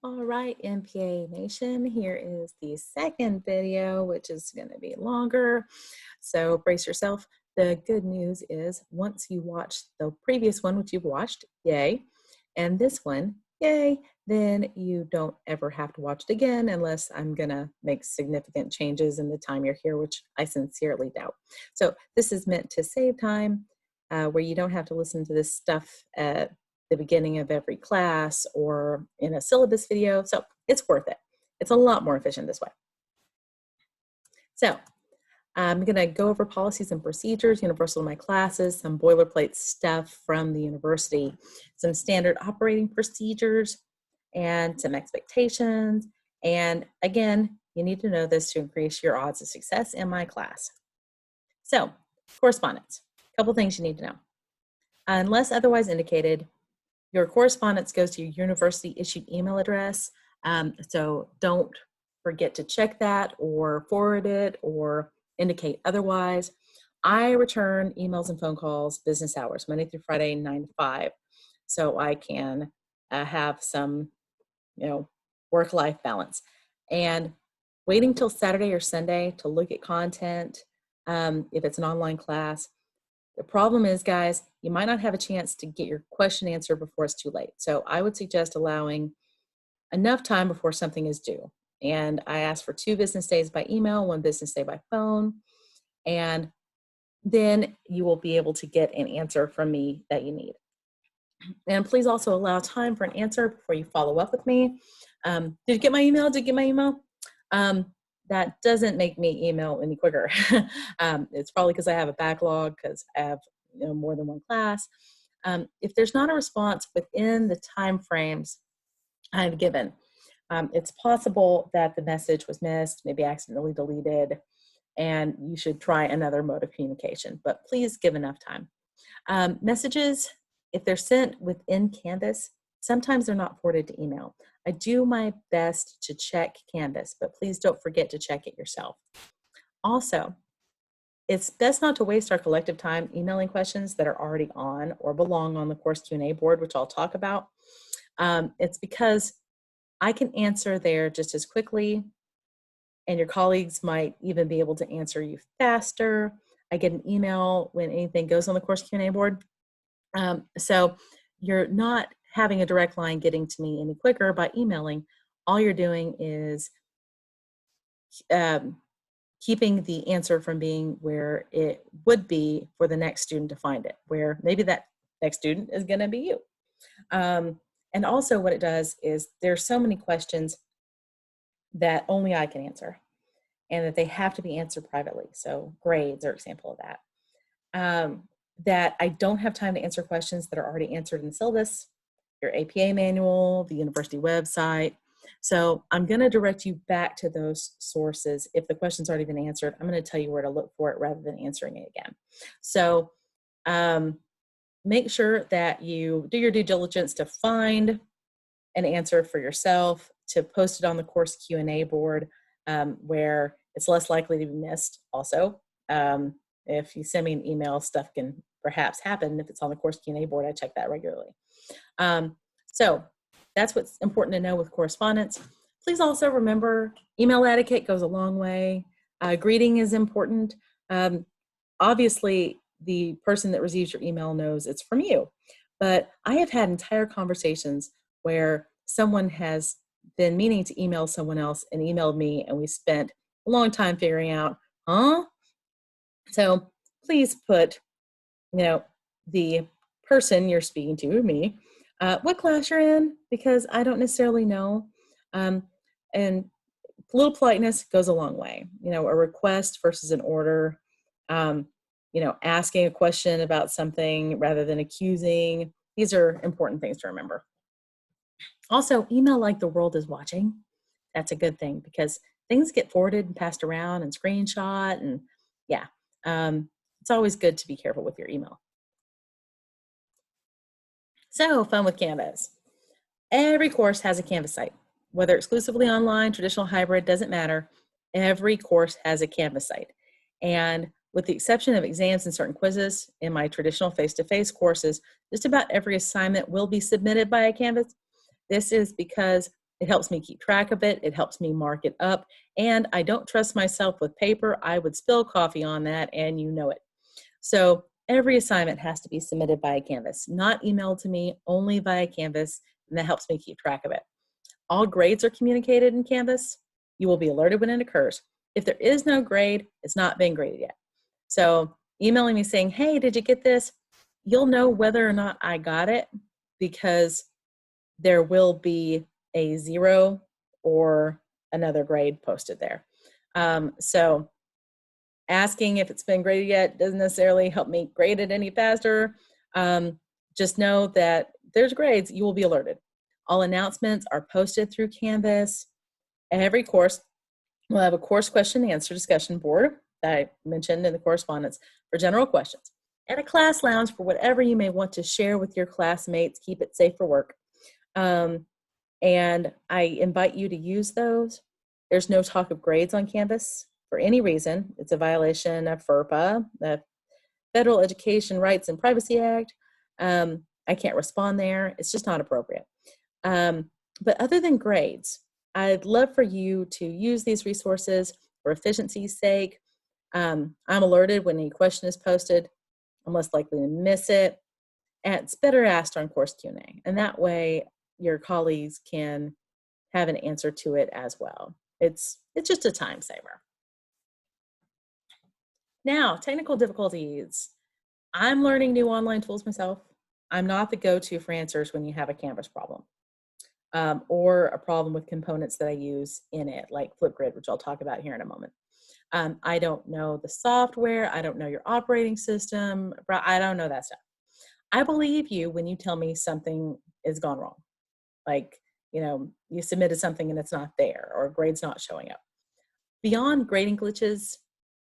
All right, MPA Nation, here is the second video, which is going to be longer. So brace yourself. The good news is once you watch the previous one, which you've watched, yay, and this one, yay, then you don't ever have to watch it again unless I'm going to make significant changes in the time you're here, which I sincerely doubt. So this is meant to save time where you don't have to listen to this stuff at the beginning of every class or in a syllabus video. So it's worth it. It's a lot more efficient this way. So I'm going to go over policies and procedures, universal to my classes, some boilerplate stuff from the university, some standard operating procedures, and some expectations. And again, you need to know this to increase your odds of success in my class. So, correspondence. A couple things you need to know. Unless otherwise indicated, your correspondence goes to your university issued email address. So don't forget to check that or forward it or indicate otherwise. I return emails and phone calls business hours, Monday through Friday, 9 to 5. So I can have some, work-life balance. And waiting till Saturday or Sunday to look at content, if it's an online class, the problem is, guys, you might not have a chance to get your question answered before it's too late. So I would suggest allowing enough time before something is due. And I ask for 2 business days by email, 1 business day by phone. And then you will be able to get an answer from me that you need. And please also allow time for an answer before you follow up with me. Did you get my email? Did you get my email? That doesn't make me email any quicker. It's probably because I have a backlog because I have more than one class. If there's not a response within the time frames I've given, it's possible that the message was missed, maybe accidentally deleted, and you should try another mode of communication, but please give enough time. Messages, if they're sent within Canvas, sometimes they're not forwarded to email. I do my best to check Canvas, but please don't forget to check it yourself. Also, it's best not to waste our collective time emailing questions that are already on or belong on the course Q&A board, which I'll talk about. It's because I can answer there just as quickly, and your colleagues might even be able to answer you faster. I get an email when anything goes on the course Q&A board. So you're not having a direct line getting to me any quicker by emailing. All you're doing is keeping the answer from being where it would be for the next student to find it, where maybe that next student is going to be you. And also what it does is there's so many questions that only I can answer and that they have to be answered privately. So grades are an example of that. That I don't have time to answer questions that are already answered in the syllabus, your APA manual, the university website. So I'm going to direct you back to those sources. If the question's already been answered, I'm going to tell you where to look for it rather than answering it again. So make sure that you do your due diligence to find an answer for yourself, to post it on the course Q&A board where it's less likely to be missed also. If you send me an email, stuff can perhaps happen. If it's on the course Q&A board, I check that regularly. So that's what's important to know with correspondence. Please also remember, email etiquette goes a long way. Greeting is important. Obviously, the person that receives your email knows it's from you. But I have had entire conversations where someone has been meaning to email someone else and emailed me, and we spent a long time figuring out, So please put, the person you're speaking to, me, what class you're in, because I don't necessarily know. And a little politeness goes a long way. A request versus an order. Asking a question about something rather than accusing. These are important things to remember. Also, email like the world is watching. That's a good thing because things get forwarded and passed around and screenshot, and it's always good to be careful with your email. So, fun with Canvas. Every course has a Canvas site. Whether exclusively online, traditional, hybrid, doesn't matter. Every course has a Canvas site. And with the exception of exams and certain quizzes, in my traditional face-to-face courses, just about every assignment will be submitted by a Canvas. This is because It helps me keep track of it. It helps me mark it up. And I don't trust myself with paper. I would spill coffee on that, and you know it. So every assignment has to be submitted via Canvas, not emailed to me, only via Canvas, and that helps me keep track of it. All grades are communicated in Canvas. You will be alerted when it occurs. If there is no grade, it's not been graded yet. So emailing me saying, hey, did you get this? You'll know whether or not I got it because there will be a 0 or another grade posted there. So asking if it's been graded yet doesn't necessarily help me grade it any faster. Just know that there's grades, you will be alerted. All announcements are posted through Canvas. Every course will have a course question and answer discussion board that I mentioned in the correspondence for general questions, and a class lounge for whatever you may want to share with your classmates. Keep it safe for work. And I invite you to use those. There's no talk of grades on Canvas for any reason. It's a violation of FERPA, the Federal Education Rights and Privacy Act. I can't respond there. It's just not appropriate. But other than grades, I'd love for you to use these resources for efficiency's sake. I'm alerted when a question is posted. I'm less likely to miss it. And it's better asked on course Q&A. And that way your colleagues can have an answer to it as well. It's just a time saver. Now, technical difficulties. I'm learning new online tools myself. I'm not the go-to for answers when you have a Canvas problem or a problem with components that I use in it, like Flipgrid, which I'll talk about here in a moment. I don't know the software. I don't know your operating system. I don't know that stuff. I believe you when you tell me something has gone wrong. Like, you submitted something and it's not there, or a grade's not showing up. Beyond grading glitches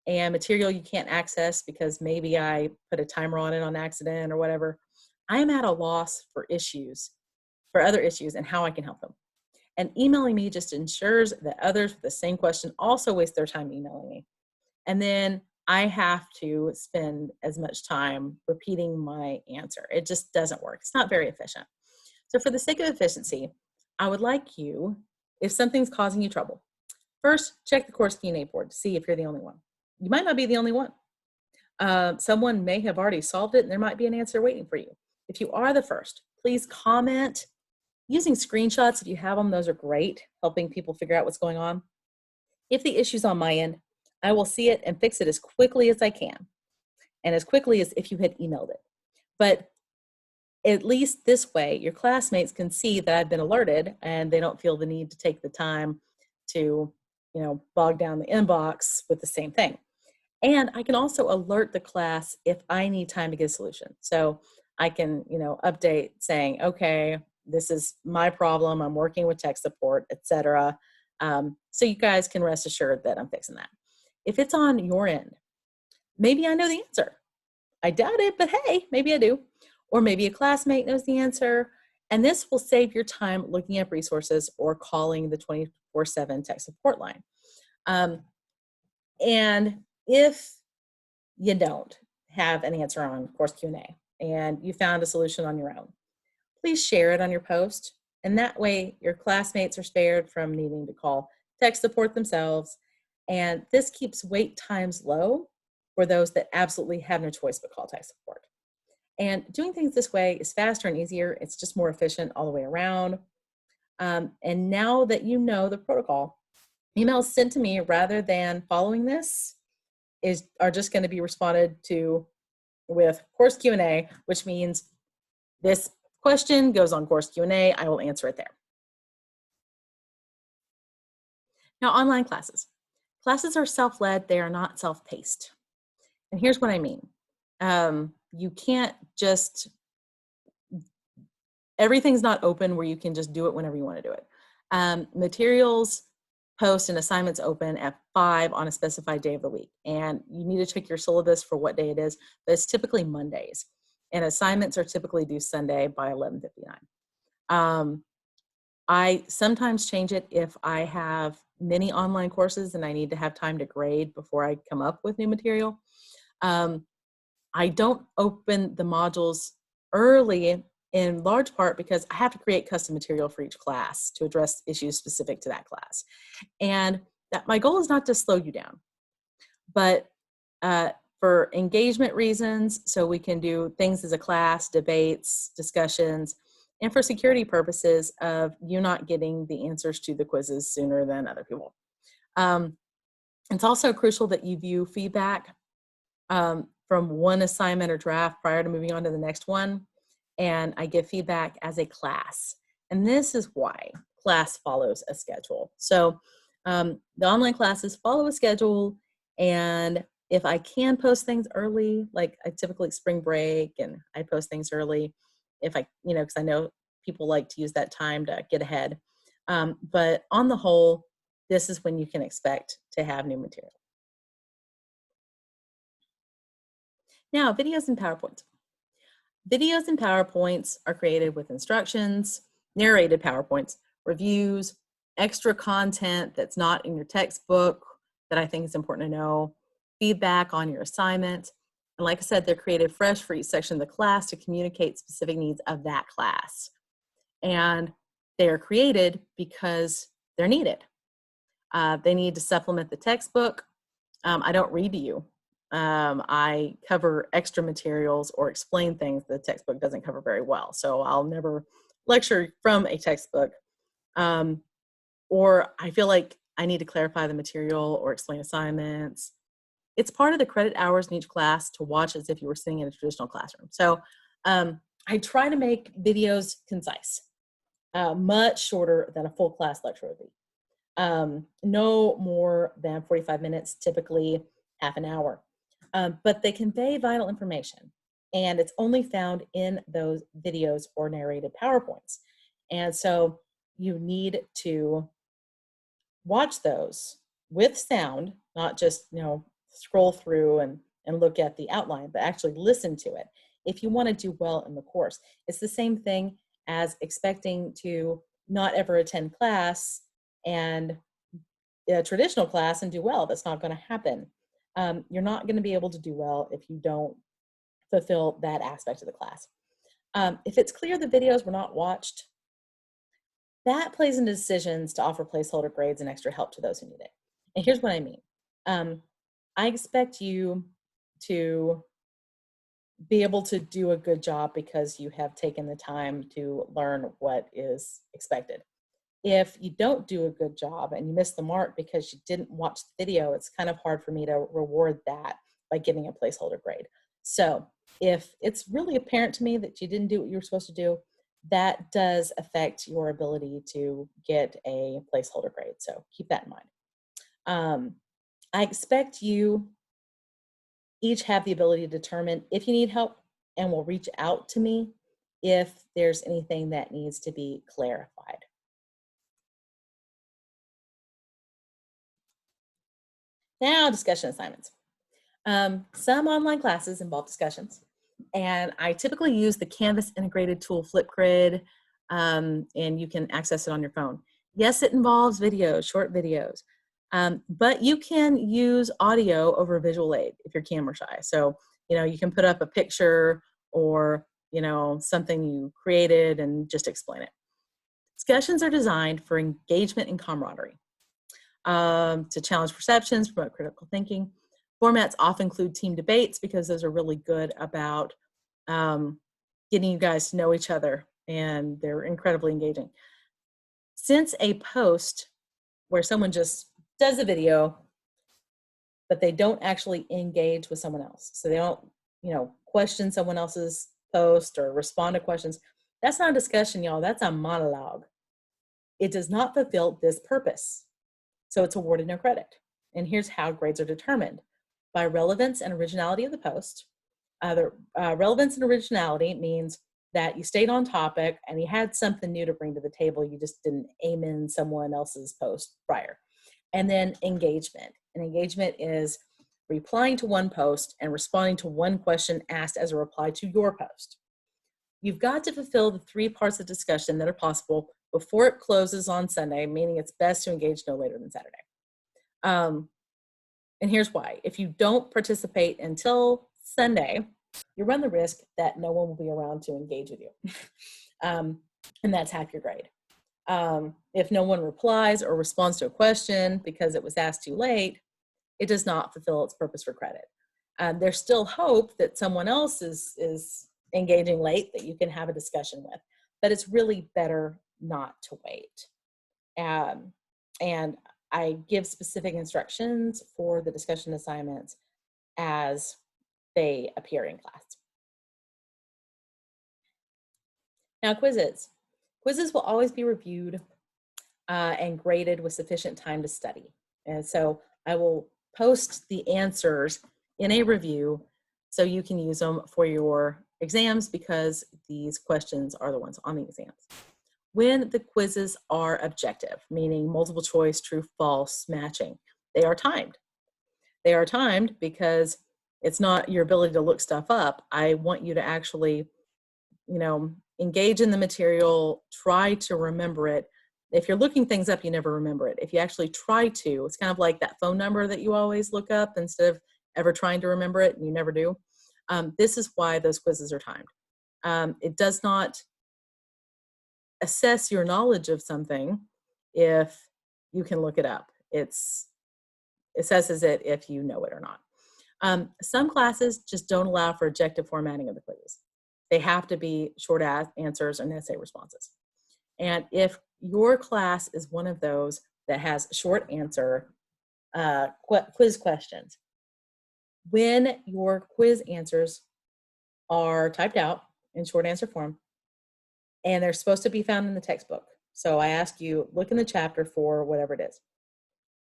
and material you can't access because maybe I put a timer on it on accident or whatever, I am at a loss for other issues and how I can help them. And emailing me just ensures that others with the same question also waste their time emailing me. And then I have to spend as much time repeating my answer. It just doesn't work. It's not very efficient. So for the sake of efficiency, I would like you, if something's causing you trouble, first check the course Q&A board to see if you're the only one. You might not be the only one. Someone may have already solved it and there might be an answer waiting for you. If you are the first, please comment. Using screenshots, if you have them, those are great, helping people figure out what's going on. If the issue's on my end, I will see it and fix it as quickly as I can, and as quickly as if you had emailed it. But at least this way, your classmates can see that I've been alerted and they don't feel the need to take the time to, bog down the inbox with the same thing. And I can also alert the class if I need time to get a solution. So I can, update saying, okay, this is my problem. I'm working with tech support, etc. So you guys can rest assured that I'm fixing that. If it's on your end, maybe I know the answer. I doubt it, but hey, maybe I do. Or maybe a classmate knows the answer. And this will save your time looking up resources or calling the 24/7 tech support line. And if you don't have an answer on course Q&A and you found a solution on your own, please share it on your post. And that way your classmates are spared from needing to call tech support themselves. And this keeps wait times low for those that absolutely have no choice but call tech support. And doing things this way is faster and easier. It's just more efficient all the way around. And now that you know the protocol, emails sent to me rather than following this are just going to be responded to with course Q&A, which means this question goes on course Q&A. I will answer it there. Now, online classes. Classes are self-led. They are not self-paced. And here's what I mean. You can't just, everything's not open where you can just do it whenever you want to do it. Materials, post, and assignments open at 5 on a specified day of the week. And you need to check your syllabus for what day it is, but it's typically Mondays. And assignments are typically due Sunday by 11:59. I sometimes change it if I have many online courses and I need to have time to grade before I come up with new material. I don't open the modules early in large part because I have to create custom material for each class to address issues specific to that class. And that my goal is not to slow you down, but for engagement reasons, so we can do things as a class, debates, discussions, and for security purposes of you not getting the answers to the quizzes sooner than other people. It's also crucial that you view feedback from one assignment or draft prior to moving on to the next one. And I give feedback as a class. And this is why class follows a schedule. So the online classes follow a schedule, and if I can post things early, like I typically spring break and I post things early, if I, because I know people like to use that time to get ahead. But on the whole, this is when you can expect to have new material. Now, videos and PowerPoints. Videos and PowerPoints are created with instructions, narrated PowerPoints, reviews, extra content that's not in your textbook that I think is important to know, feedback on your assignment. And like I said, they're created fresh for each section of the class to communicate specific needs of that class. And they are created because they're needed. They need to supplement the textbook. I don't read to you. I cover extra materials or explain things the textbook doesn't cover very well. So I'll never lecture from a textbook. Or I feel like I need to clarify the material or explain assignments. It's part of the credit hours in each class to watch as if you were sitting in a traditional classroom. So I try to make videos concise, much shorter than a full class lecture would be. No more than 45 minutes, typically half an hour. But they convey vital information, and it's only found in those videos or narrated PowerPoints. And so you need to watch those with sound, not just, scroll through and look at the outline, but actually listen to it if you want to do well in the course. It's the same thing as expecting to not ever attend class and a traditional class and do well. That's not going to happen. You're not going to be able to do well if you don't fulfill that aspect of the class. If it's clear the videos were not watched, that plays into decisions to offer placeholder grades and extra help to those who need it. And here's what I mean. I expect you to be able to do a good job because you have taken the time to learn what is expected. If you don't do a good job and you miss the mark because you didn't watch the video, it's kind of hard for me to reward that by giving a placeholder grade. So if it's really apparent to me that you didn't do what you were supposed to do, that does affect your ability to get a placeholder grade. So keep that in mind. I expect you each have the ability to determine if you need help and will reach out to me if there's anything that needs to be clarified. Now, discussion assignments. Some online classes involve discussions, and I typically use the Canvas integrated tool Flipgrid, and you can access it on your phone. Yes, it involves videos, short videos, but you can use audio over visual aid if you're camera shy. So, you can put up a picture or, something you created and just explain it. Discussions are designed for engagement and camaraderie, to challenge perceptions, promote critical thinking. Formats often include team debates because those are really good about getting you guys to know each other, and they're incredibly engaging. Since a post where someone just does a video, but they don't actually engage with someone else, so they don't, question someone else's post or respond to questions, that's not a discussion, y'all. That's a monologue. It does not fulfill this purpose, so it's awarded no credit. And here's how grades are determined: by relevance and originality of the post. Relevance and originality means that you stayed on topic and you had something new to bring to the table. You just didn't aim in someone else's post prior. And then engagement. And engagement is replying to one post and responding to one question asked as a reply to your post. You've got to fulfill the 3 parts of discussion that are possible before it closes on Sunday, meaning it's best to engage no later than Saturday. And here's why. If you don't participate until Sunday, you run the risk that no one will be around to engage with you. And that's half your grade. If no one replies or responds to a question because it was asked too late, it does not fulfill its purpose for credit. There's still hope that someone else is engaging late that you can have a discussion with, but it's really better not to wait. And I give specific instructions for the discussion assignments as they appear in class. Now, quizzes. Quizzes will always be reviewed and graded with sufficient time to study. And so I will post the answers in a review so you can use them for your exams, because these questions are the ones on the exams. When the quizzes are objective, meaning multiple choice, true, false, matching, they are timed. They are timed because it's not your ability to look stuff up. I want you to actually, engage in the material, try to remember it. If you're looking things up, you never remember it. If you actually try to, it's kind of like that phone number that you always look up instead of ever trying to remember it, and you never do. This is why those quizzes are timed. It does not assess your knowledge of something if you can look it up. It assesses it if you know it or not. Some classes just don't allow for objective formatting of the quizzes. They have to be short answers and essay responses. And if your class is one of those that has short answer quiz questions, when your quiz answers are typed out in short answer form, and they're supposed to be found in the textbook. So I ask you, look in the chapter for whatever it is.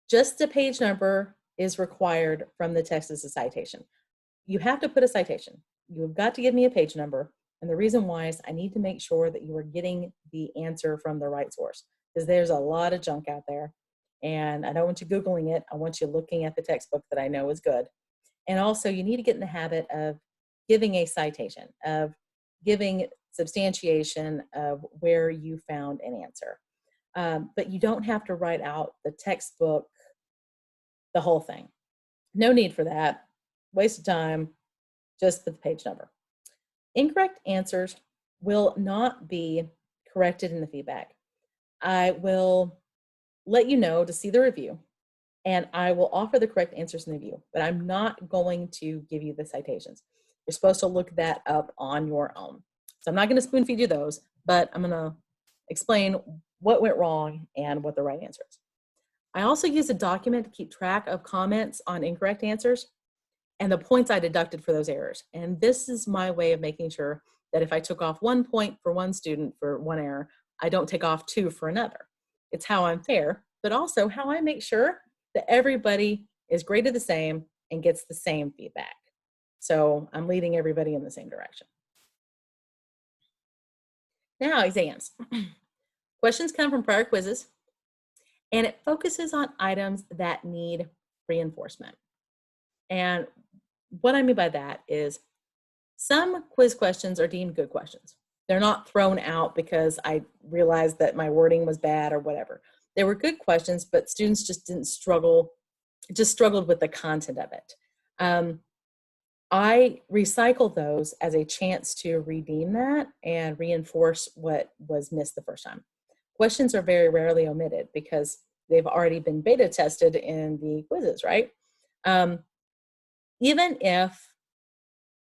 Just the page number is required from the text as a citation. You have to put a citation. You've got to give me a page number. And the reason why is I need to make sure that you are getting the answer from the right source, because there's a lot of junk out there. And I don't want you Googling it. I want you looking at the textbook that I know is good. And also you need to get in the habit of giving a citation, of giving substantiation of where you found an answer. But you don't have to write out the textbook, the whole thing. No need for that. Waste of time. Just put the page number. Incorrect answers will not be corrected in the feedback. I will let you know to see the review, and I will offer the correct answers in the review, but I'm not going to give you the citations. You're supposed to look that up on your own. So I'm not going to spoon feed you those, but I'm going to explain what went wrong and what the right answer is. I also use a document to keep track of comments on incorrect answers and the points I deducted for those errors. And this is my way of making sure that if I took off 1 point for one student for one error, I don't take off 2 for another. It's how I'm fair, but also how I make sure that everybody is graded the same and gets the same feedback. So I'm leading everybody in the same direction. Now, exams. Questions come from prior quizzes, and it focuses on items that need reinforcement. And what I mean by that is some quiz questions are deemed good questions. They're not thrown out because I realized that my wording was bad or whatever. They were good questions, but students just struggled with the content of it. I recycle those as a chance to redeem that and reinforce what was missed the first time. Questions are very rarely omitted because they've already been beta tested in the quizzes, right? Even if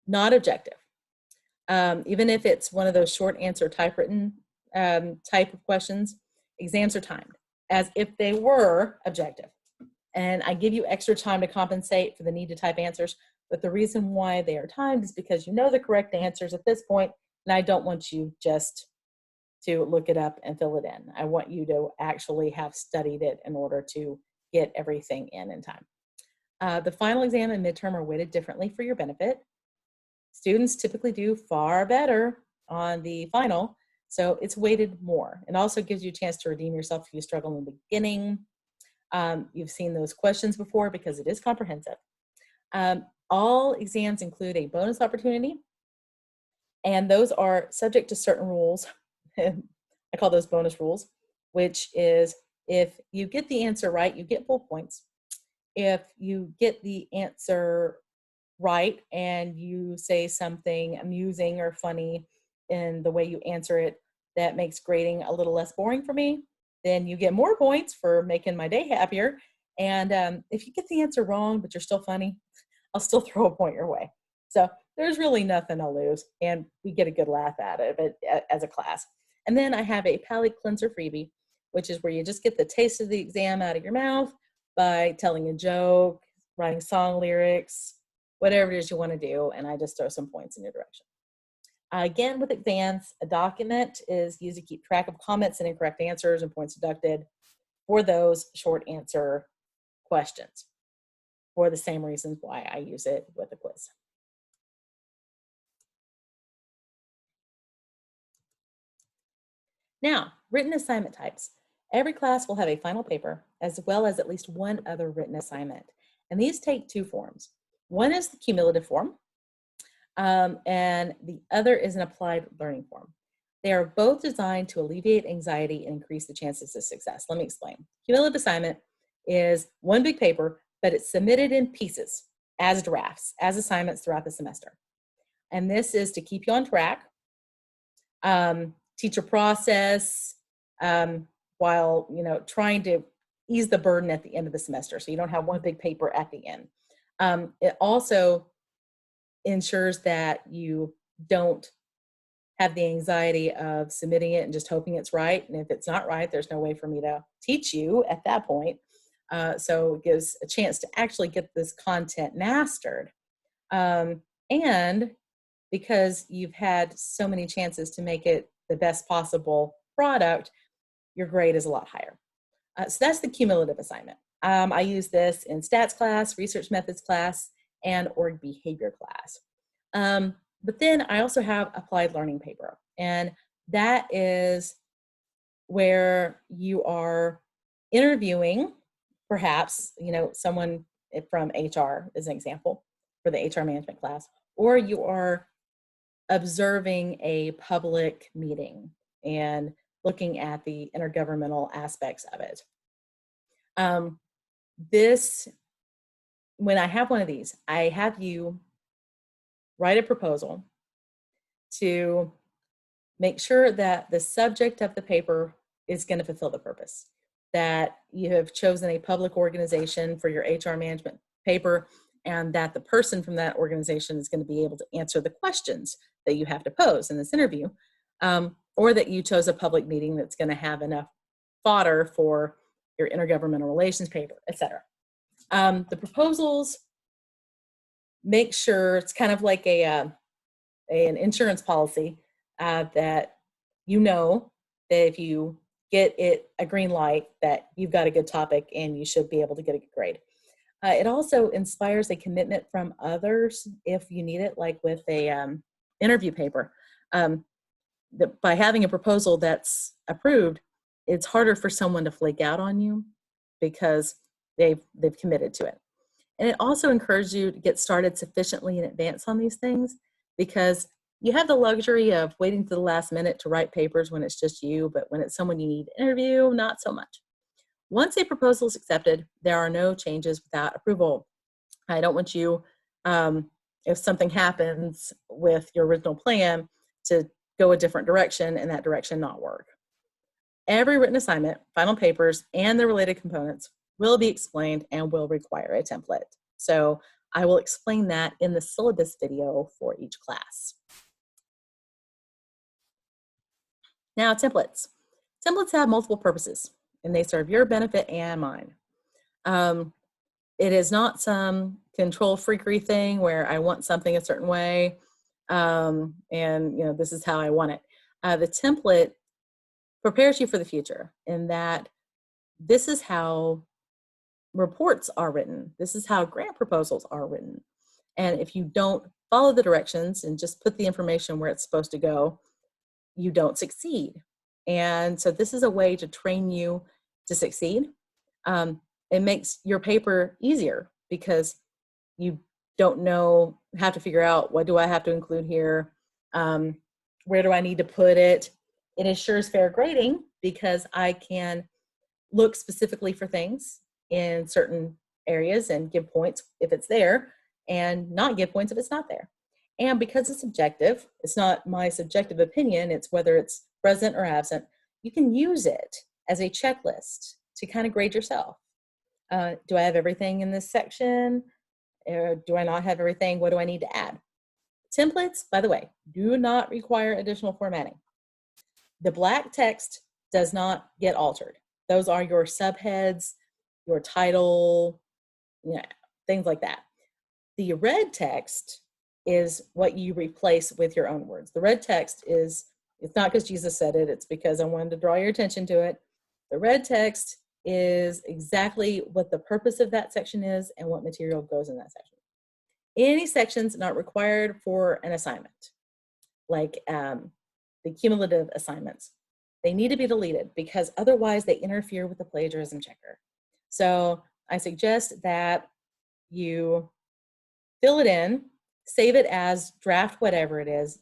not objective, even if it's one of those short answer typewritten type of questions, exams are timed as if they were objective. And I give you extra time to compensate for the need to type answers. But the reason why they are timed is because you know the correct answers at this point, and I don't want you just to look it up and fill it in. I want you to actually have studied it in order to get everything in time. The final exam and midterm are weighted differently for your benefit. Students typically do far better on the final, so it's weighted more. It also gives you a chance to redeem yourself if you struggle in the beginning. You've seen those questions before because it is comprehensive. All exams include a bonus opportunity, and those are subject to certain rules. I call those bonus rules, which is if you get the answer right, you get full points. If you get the answer right and you say something amusing or funny in the way you answer it that makes grading a little less boring for me, then you get more points for making my day happier. And if you get the answer wrong, but you're still funny, I'll still throw a point your way. So there's really nothing to lose, and we get a good laugh out of it as a class. And then I have a palate cleanser freebie, which is where you just get the taste of the exam out of your mouth by telling a joke, writing song lyrics, whatever it is you want to do, and I just throw some points in your direction. Again, with exams, a document is used to keep track of comments and incorrect answers and points deducted for those short answer questions, for the same reasons why I use it with a quiz. Now, written assignment types. Every class will have a final paper as well as at least one other written assignment. And these take two forms. One is the cumulative form, and the other is an applied learning form. They are both designed to alleviate anxiety and increase the chances of success. Let me explain. Cumulative assignment is one big paper, but it's submitted in pieces as drafts, as assignments throughout the semester. And this is to keep you on track, teach a process, while trying to ease the burden at the end of the semester, so you don't have one big paper at the end. It also ensures that you don't have the anxiety of submitting it and just hoping it's right. And if it's not right, there's no way for me to teach you at that point. So it gives a chance to actually get this content mastered. And because you've had so many chances to make it the best possible product, your grade is a lot higher. So that's the cumulative assignment. I use this in stats class, research methods class, and org behavior class. But then I also have applied learning paper, and that is where you are interviewing, perhaps, someone from HR as an example for the HR management class, or you are observing a public meeting and looking at the intergovernmental aspects of it. When I have one of these, I have you write a proposal to make sure that the subject of the paper is going to fulfill the purpose, that you have chosen a public organization for your HR management paper, and that the person from that organization is going to be able to answer the questions that you have to pose in this interview, or that you chose a public meeting that's going to have enough fodder for your intergovernmental relations paper, etc. The proposals make sure it's kind of like an insurance policy, that that if you get it a green light, that you've got a good topic and you should be able to get a good grade. It also inspires a commitment from others if you need it, like with a interview paper. By having a proposal that's approved, it's harder for someone to flake out on you because they've committed to it. And it also encourages you to get started sufficiently in advance on these things, because you have the luxury of waiting to the last minute to write papers when it's just you, but when it's someone you need to interview, not so much. Once a proposal is accepted, there are no changes without approval. I don't want you, if something happens with your original plan, to go a different direction and that direction not work. Every written assignment, final papers, and the related components will be explained and will require a template. So I will explain that in the syllabus video for each class. Now, templates. Templates have multiple purposes, and they serve your benefit and mine. It is not some control freakery thing where I want something a certain way, and this is how I want it. The template prepares you for the future in that this is how reports are written. This is how grant proposals are written. And if you don't follow the directions and just put the information where it's supposed to go, you don't succeed. And so this is a way to train you to succeed. It makes your paper easier because you don't have to figure out, what do I have to include here? Where do I need to put it? It ensures fair grading because I can look specifically for things in certain areas and give points if it's there. and not give points if it's not there. And because it's subjective, it's not my subjective opinion, it's whether it's present or absent, you can use it as a checklist to kind of grade yourself. Do I have everything in this section? Or do I not have everything? What do I need to add? Templates, by the way, do not require additional formatting. The black text does not get altered. Those are your subheads, your title, things like that. The red text is what you replace with your own words. The red text is, it's not because Jesus said it, it's because I wanted to draw your attention to it. The red text is exactly what the purpose of that section is and what material goes in that section. Any sections not required for an assignment, like the cumulative assignments, they need to be deleted because otherwise they interfere with the plagiarism checker. So I suggest that you fill it in, save it as draft whatever it is,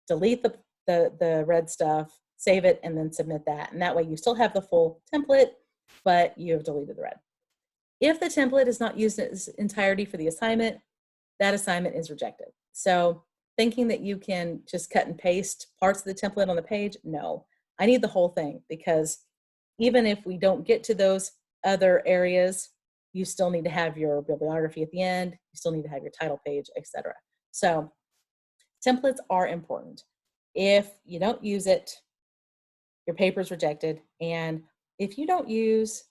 delete the red stuff, save it, and then submit that. And that way you still have the full template, but you have deleted the red. If the template is not used in its entirety for the assignment, that assignment is rejected. So thinking that you can just cut and paste parts of the template on the page, no. I need the whole thing because even if we don't get to those other areas, you still need to have your bibliography at the end, you still need to have your title page, etc. So templates are important. If you don't use it, your paper is rejected. And if you don't use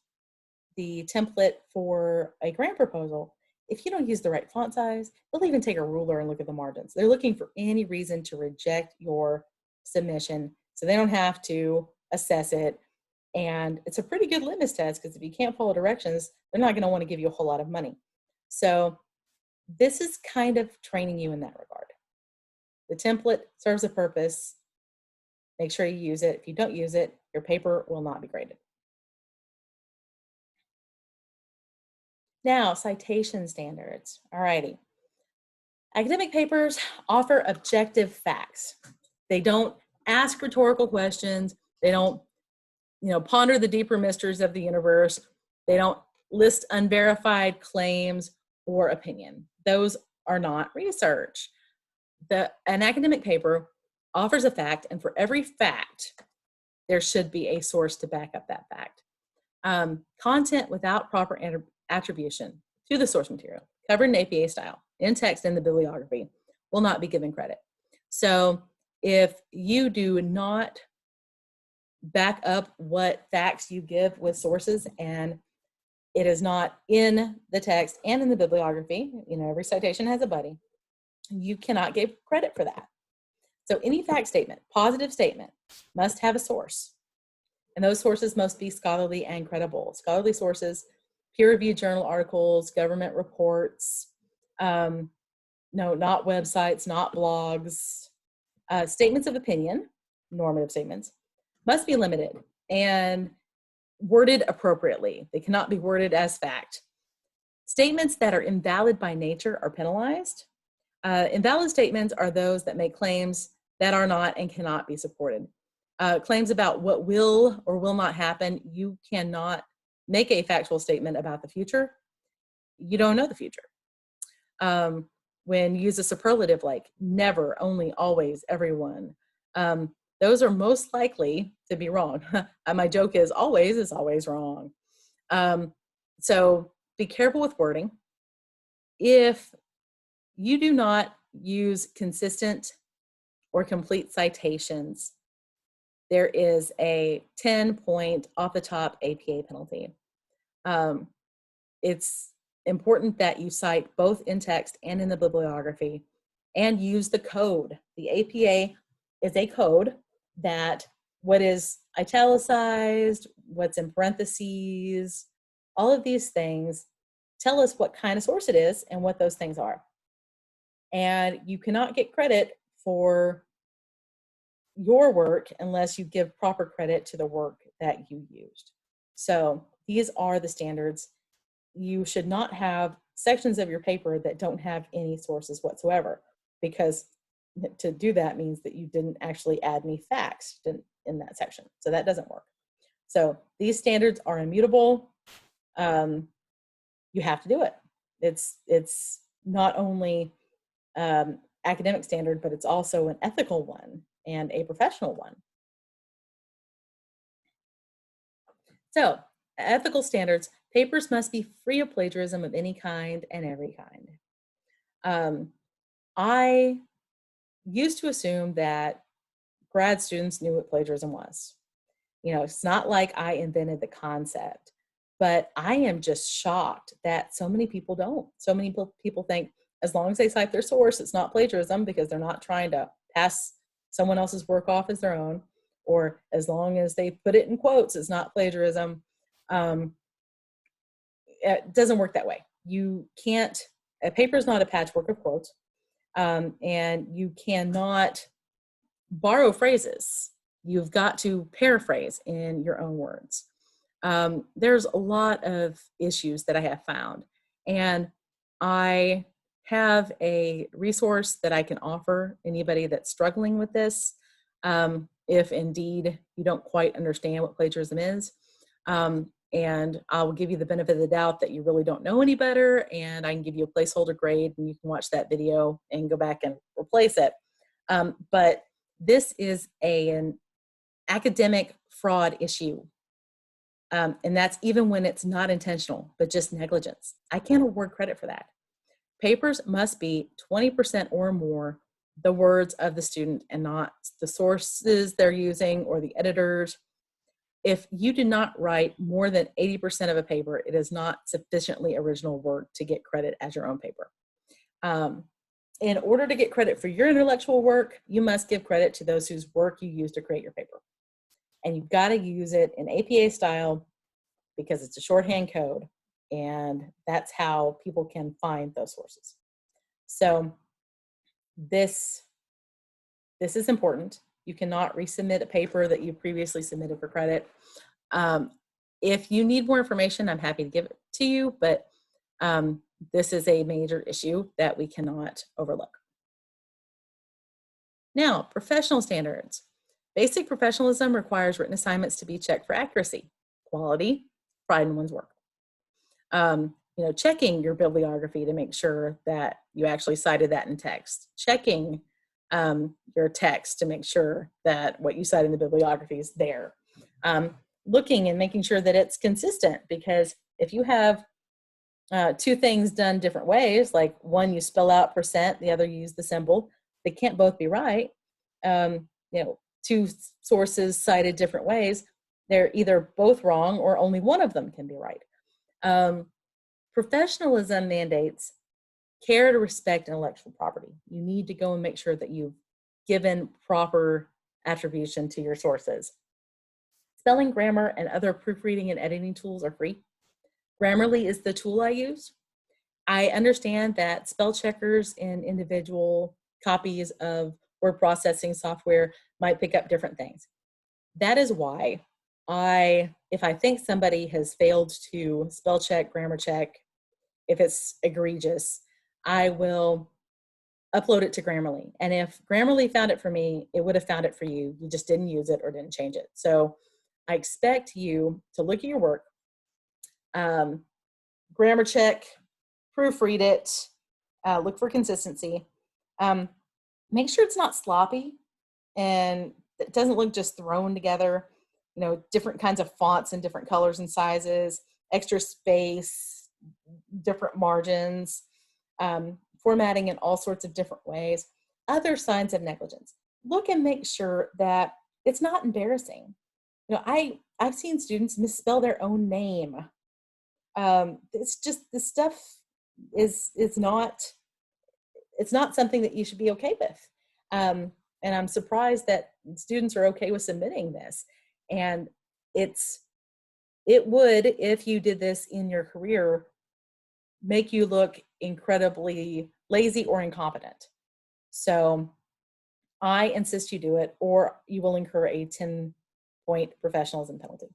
the template for a grant proposal, if you don't use the right font size, they'll even take a ruler and look at the margins. They're looking for any reason to reject your submission so they don't have to assess it. And it's a pretty good litmus test because if you can't follow directions, they're not going to want to give you a whole lot of money. So this is kind of training you in that regard. The template serves a purpose. Make sure you use it. If you don't use it, your paper will not be graded. Now, citation standards. All righty. Academic papers offer objective facts. They don't ask rhetorical questions. They don't, ponder the deeper mysteries of the universe. They don't list unverified claims or opinion. Those are not research. An academic paper offers a fact, and for every fact, there should be a source to back up that fact. Content without proper attribution to the source material, covered in APA style, in text in the bibliography, will not be given credit. So if you do not back up what facts you give with sources and it is not in the text and in the bibliography, every citation has a buddy, you cannot give credit for that. So any fact statement, positive statement, must have a source. And those sources must be scholarly and credible. Scholarly sources, peer-reviewed journal articles, government reports, not websites, not blogs. Statements of opinion, normative statements, must be limited and worded appropriately. They cannot be worded as fact. Statements that are invalid by nature are penalized. Invalid statements are those that make claims that are not and cannot be supported. Claims about what will or will not happen, you cannot make a factual statement about the future. You don't know the future. When you use a superlative like never, only, always, everyone, those are most likely to be wrong. My joke is always wrong. So be careful with wording. If you do not use consistent or complete citations, there is a 10-point off the top APA penalty. It's important that you cite both in text and in the bibliography and use the code. The APA is a code that what is italicized, what's in parentheses, all of these things tell us what kind of source it is and what those things are. And you cannot get credit for your work unless you give proper credit to the work that you used. So these are the standards. You should not have sections of your paper that don't have any sources whatsoever, because to do that means that you didn't actually add any facts in that section. So that doesn't work. So these standards are immutable. You have to do it. It's not only academic standard, but it's also an ethical one and a professional one. So, ethical standards, papers must be free of plagiarism of any kind and every kind. I used to assume that grad students knew what plagiarism was. It's not like I invented the concept, but I am just shocked that so many people don't. So many people think as long as they cite their source, it's not plagiarism because they're not trying to pass someone else's work off as their own, or as long as they put it in quotes, it's not plagiarism. It doesn't work that way. You can't, a paper is not a patchwork of quotes, and you cannot borrow phrases. You've got to paraphrase in your own words. There's a lot of issues that I have found, and I have a resource that I can offer anybody that's struggling with this, if indeed you don't quite understand what plagiarism is. And I'll give you the benefit of the doubt that you really don't know any better, and I can give you a placeholder grade, and you can watch that video and go back and replace it. But this is an academic fraud issue. And that's even when it's not intentional, but just negligence. I can't award credit for that. Papers must be 20% or more the words of the student and not the sources they're using or the editors. If you do not write more than 80% of a paper, it is not sufficiently original work to get credit as your own paper. In order to get credit for your intellectual work, you must give credit to those whose work you used to create your paper. And you've got to use it in APA style because it's a shorthand code, and that's how people can find those sources. So this is important. You cannot resubmit a paper that you previously submitted for credit. If you need more information, I'm happy to give it to you, but this is a major issue that we cannot overlook. Now, professional standards. Basic professionalism requires written assignments to be checked for accuracy, quality, pride in one's work. Checking your bibliography to make sure that you actually cited that in text. Checking your text to make sure that what you cite in the bibliography is there. Looking and making sure that it's consistent, because if you have two things done different ways, like one you spell out percent, the other you use the symbol, they can't both be right. Two sources cited different ways, they're either both wrong or only one of them can be right. Professionalism mandates care to respect intellectual property. You need to go and make sure that you've given proper attribution to your sources. Spelling, grammar, and other proofreading and editing tools are free. Grammarly is the tool I use. I understand that spell checkers in individual copies of word processing software might pick up different things. That is why if I think somebody has failed to spell check, grammar check, if it's egregious, I will upload it to Grammarly. And if Grammarly found it for me, it would have found it for you. You just didn't use it or didn't change it. So I expect you to look at your work, grammar check, proofread it, look for consistency. Make sure it's not sloppy and it doesn't look just thrown together. Different kinds of fonts and different colors and sizes, extra space, different margins, formatting in all sorts of different ways. Other signs of negligence. Look and make sure that it's not embarrassing. I've seen students misspell their own name. It's just, this stuff is not something that you should be okay with. And I'm surprised that students are okay with submitting this. And it would, if you did this in your career, make you look incredibly lazy or incompetent. So I insist you do it, or you will incur a 10-point professionalism penalty.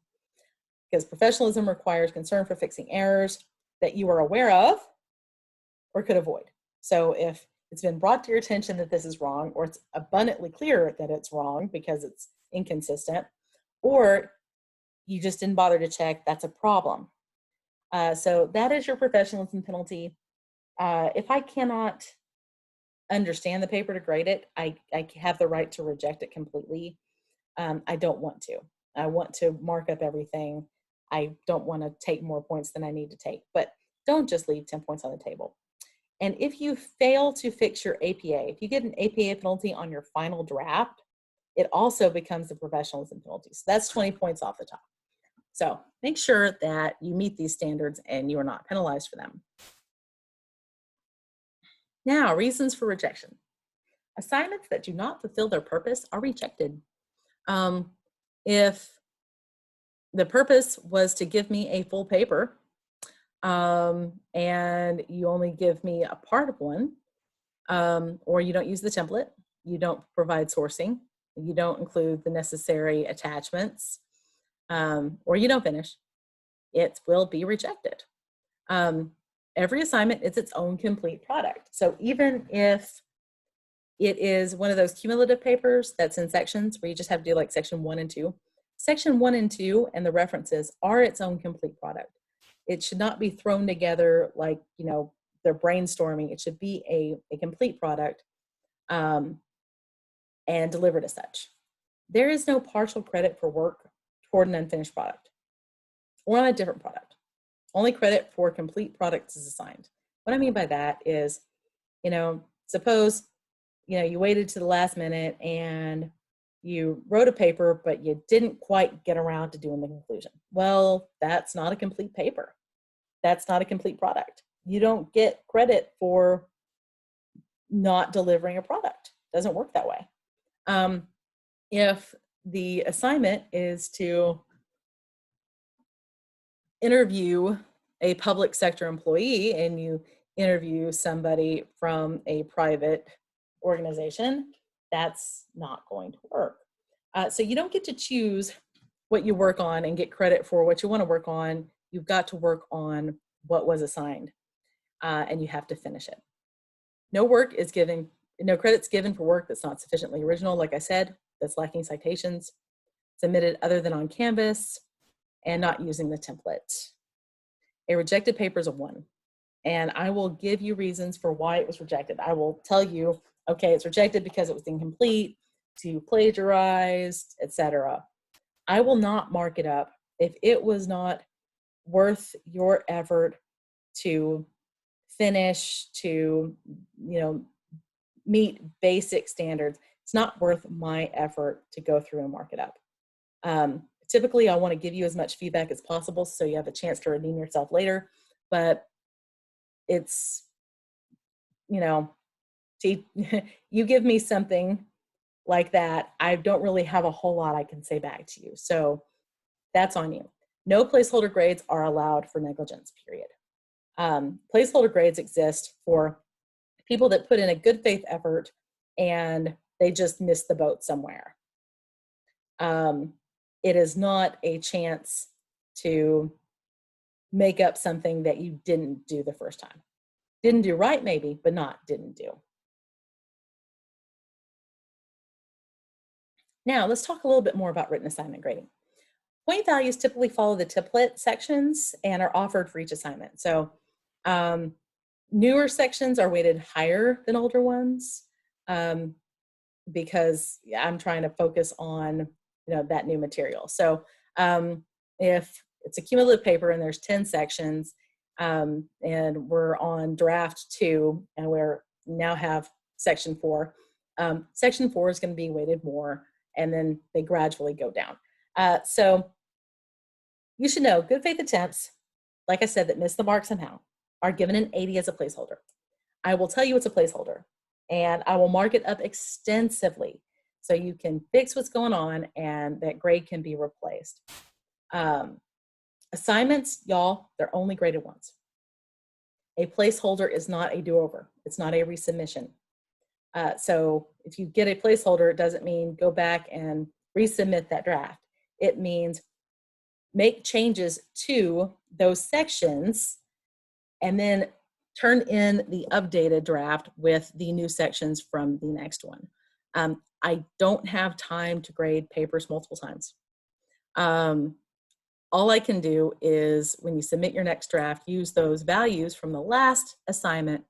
Because professionalism requires concern for fixing errors that you are aware of or could avoid. So if it's been brought to your attention that this is wrong, or it's abundantly clear that it's wrong because it's inconsistent, or you just didn't bother to check, that's a problem. So that is your professionalism penalty. If I cannot understand the paper to grade it, I have the right to reject it completely. I don't want to. I want to mark up everything. I don't want to take more points than I need to take, but don't just leave 10 points on the table. And if you fail to fix your APA, if you get an APA penalty on your final draft, it also becomes a professionalism penalty. So that's 20 points off the top. So make sure that you meet these standards and you are not penalized for them. Now, reasons for rejection. Assignments that do not fulfill their purpose are rejected. If the purpose was to give me a full paper, and you only give me a part of one, or you don't use the template, you don't provide sourcing, you don't include the necessary attachments, or you don't finish, it will be rejected. Every assignment is its own complete product. So even if it is one of those cumulative papers that's in sections where you just have to do like section 1 and 2, section 1 and 2 and the references are its own complete product. It should not be thrown together like, you know, they're brainstorming. It should be a complete product and delivered as such. There is no partial credit for work toward an unfinished product or on a different product. Only credit for complete products is assigned. What I mean by that is, you know, suppose, you know, you waited to the last minute and you wrote a paper, but you didn't quite get around to doing the conclusion. Well, that's not a complete paper. That's not a complete product. You don't get credit for not delivering a product. It doesn't work that way. If the assignment is to interview a public sector employee and you interview somebody from a private organization, that's not going to work. So you don't get to choose what you work on and get credit for what you want to work on. You've got to work on what was assigned, and you have to finish it. No credit's given for work that's not sufficiently original, like I said, that's lacking citations, submitted other than on Canvas, and not using the template. A rejected paper is a 1. And I will give you reasons for why it was rejected. I will tell you, okay, it's rejected because it was incomplete, too plagiarized, etc. I will not mark it up if it was not worth your effort to finish, to, you know, meet basic standards. It's not worth my effort to go through and mark it up. Typically, I want to give you as much feedback as possible so you have a chance to redeem yourself later, but it's, you know, you give me something like that, I don't really have a whole lot I can say back to you. So that's on you. No placeholder grades are allowed for negligence, period. Placeholder grades exist for people that put in a good faith effort and they just missed the boat somewhere. It is not a chance to make up something that you didn't do the first time. Didn't do right, maybe, but not didn't do. Now, let's talk a little bit more about written assignment grading. Point values typically follow the template sections and are offered for each assignment. So newer sections are weighted higher than older ones because I'm trying to focus on, you know, that new material. So if it's a cumulative paper and there's 10 sections and we're on draft 2 and we're now have section 4, section 4 is going to be weighted more, and then they gradually go down. So you should know good faith attempts, like I said, that miss the mark somehow, are given an 80 as a placeholder. I will tell you it's a placeholder, and I will mark it up extensively so you can fix what's going on and that grade can be replaced. Assignments, y'all, they're only graded once. A placeholder is not a do-over. It's not a resubmission. So if you get a placeholder, it doesn't mean go back and resubmit that draft. It means make changes to those sections and then turn in the updated draft with the new sections from the next one. I don't have time to grade papers multiple times. All I can do is when you submit your next draft, use those values from the last assignment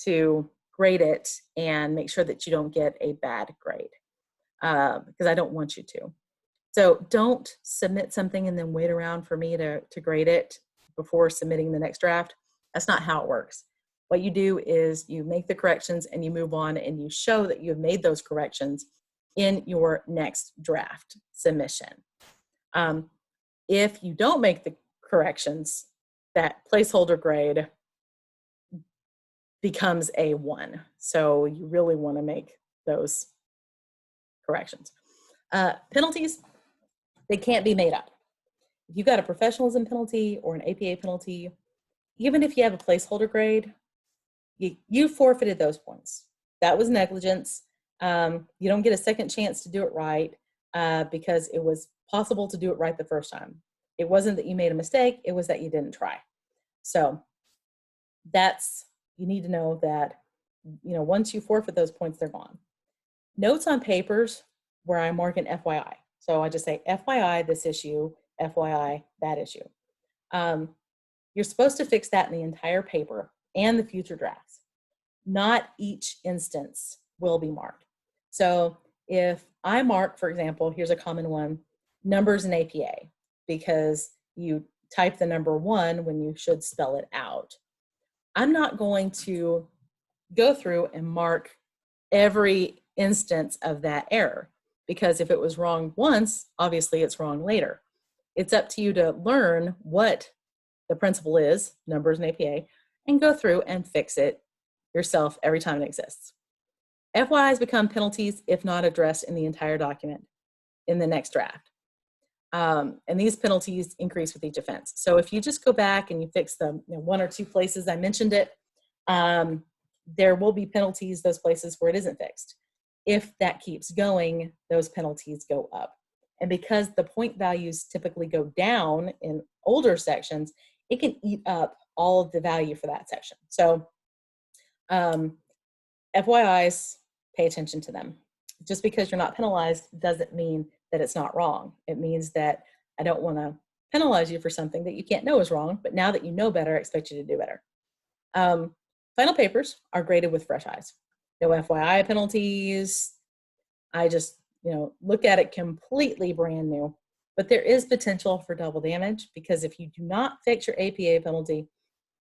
to grade it and make sure that you don't get a bad grade, because I don't want you to. So don't submit something and then wait around for me to grade it before submitting the next draft. That's not how it works. What you do is you make the corrections and you move on and you show that you have made those corrections in your next draft submission. If you don't make the corrections, that placeholder grade becomes a 1. So you really want to make those corrections. Penalties, they can't be made up. If you've got a professionalism penalty or an APA penalty, even if you have a placeholder grade, you forfeited those points. That was negligence. You don't get a second chance to do it right because it was possible to do it right the first time. It wasn't that you made a mistake, it was that you didn't try. So you need to know that, once you forfeit those points, they're gone. Notes on papers where I mark an FYI. So I just say FYI this issue, FYI that issue. You're supposed to fix that in the entire paper and the future drafts. Not each instance will be marked. So if I mark, for example, here's a common one, numbers in APA, because you type the number 1 when you should spell it out. I'm not going to go through and mark every instance of that error, because if it was wrong once, obviously it's wrong later. It's up to you to learn what the principle is, numbers in APA, and go through and fix it yourself every time it exists. FYIs become penalties if not addressed in the entire document in the next draft. And these penalties increase with each offense. So if you just go back and you fix the 1 or 2 places I mentioned it, there will be penalties those places where it isn't fixed. If that keeps going, those penalties go up. And because the point values typically go down in older sections, it can eat up all of the value for that section. So FYIs, pay attention to them. Just because you're not penalized doesn't mean that it's not wrong. It means that I don't want to penalize you for something that you can't know is wrong, but now that you know better, I expect you to do better. Final papers are graded with fresh eyes. No FYI penalties. I just, look at it completely brand new. But there is potential for double damage, because if you do not fix your APA penalty,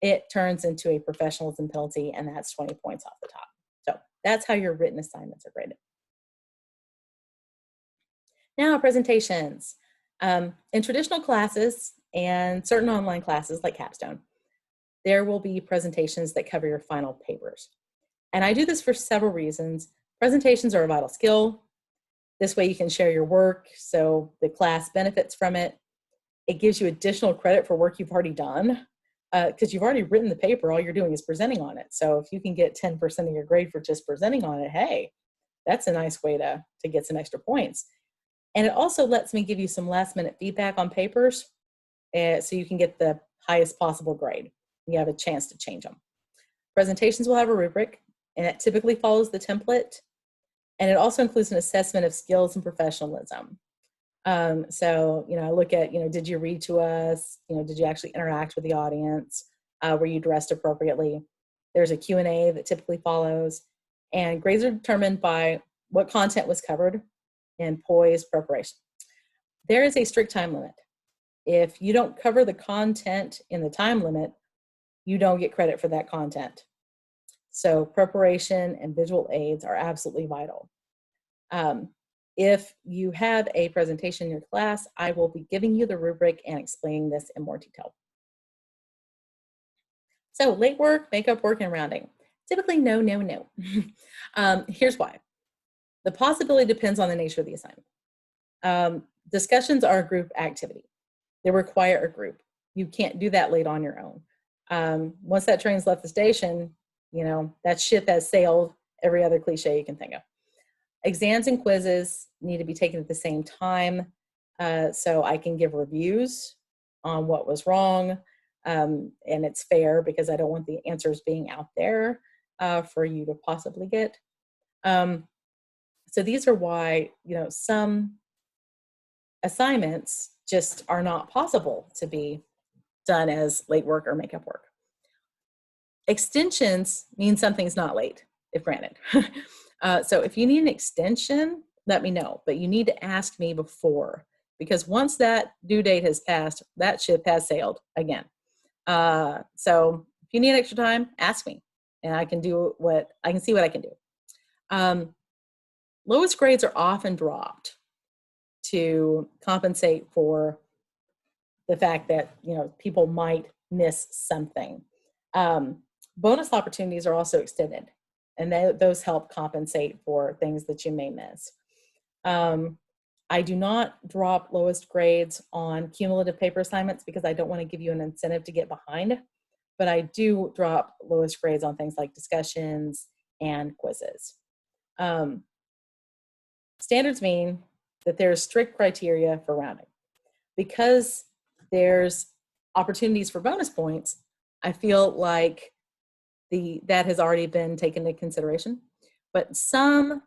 it turns into a professionalism penalty, and that's 20 points off the top. So that's how your written assignments are graded. Now, presentations. In traditional classes and certain online classes like Capstone, there will be presentations that cover your final papers. And I do this for several reasons. Presentations are a vital skill. This way you can share your work, so the class benefits from it. It gives you additional credit for work you've already done, because you've already written the paper. All you're doing is presenting on it. So if you can get 10% of your grade for just presenting on it, hey, that's a nice way to get some extra points. And it also lets me give you some last minute feedback on papers, so you can get the highest possible grade. You have a chance to change them. Presentations will have a rubric, and it typically follows the template. And it also includes an assessment of skills and professionalism. So, I look at, did you read to us? Did you actually interact with the audience? Were you dressed appropriately? There's a Q&A that typically follows. And grades are determined by what content was covered and poised preparation. There is a strict time limit. If you don't cover the content in the time limit, you don't get credit for that content. So preparation and visual aids are absolutely vital. If you have a presentation in your class, I will be giving you the rubric and explaining this in more detail. So late work, makeup work, and rounding. Typically, no. Here's why. The possibility depends on the nature of the assignment. Discussions are a group activity. They require a group. You can't do that late on your own. Once that train's left the station, that ship has sailed, every other cliche you can think of. Exams and quizzes need to be taken at the same time, so I can give reviews on what was wrong, and it's fair because I don't want the answers being out there for you to possibly get. So these are why, some assignments just are not possible to be done as late work or makeup work. Extensions mean something's not late, if granted. So if you need an extension, let me know, but you need to ask me before, because once that due date has passed, that ship has sailed again. So if you need extra time, ask me, and I can see what I can do. Lowest grades are often dropped to compensate for the fact that, people might miss something. Bonus opportunities are also extended, and those help compensate for things that you may miss. I do not drop lowest grades on cumulative paper assignments because I don't want to give you an incentive to get behind, but I do drop lowest grades on things like discussions and quizzes. Standards mean that there's strict criteria for rounding. Because there's opportunities for bonus points, I feel like that has already been taken into consideration. But some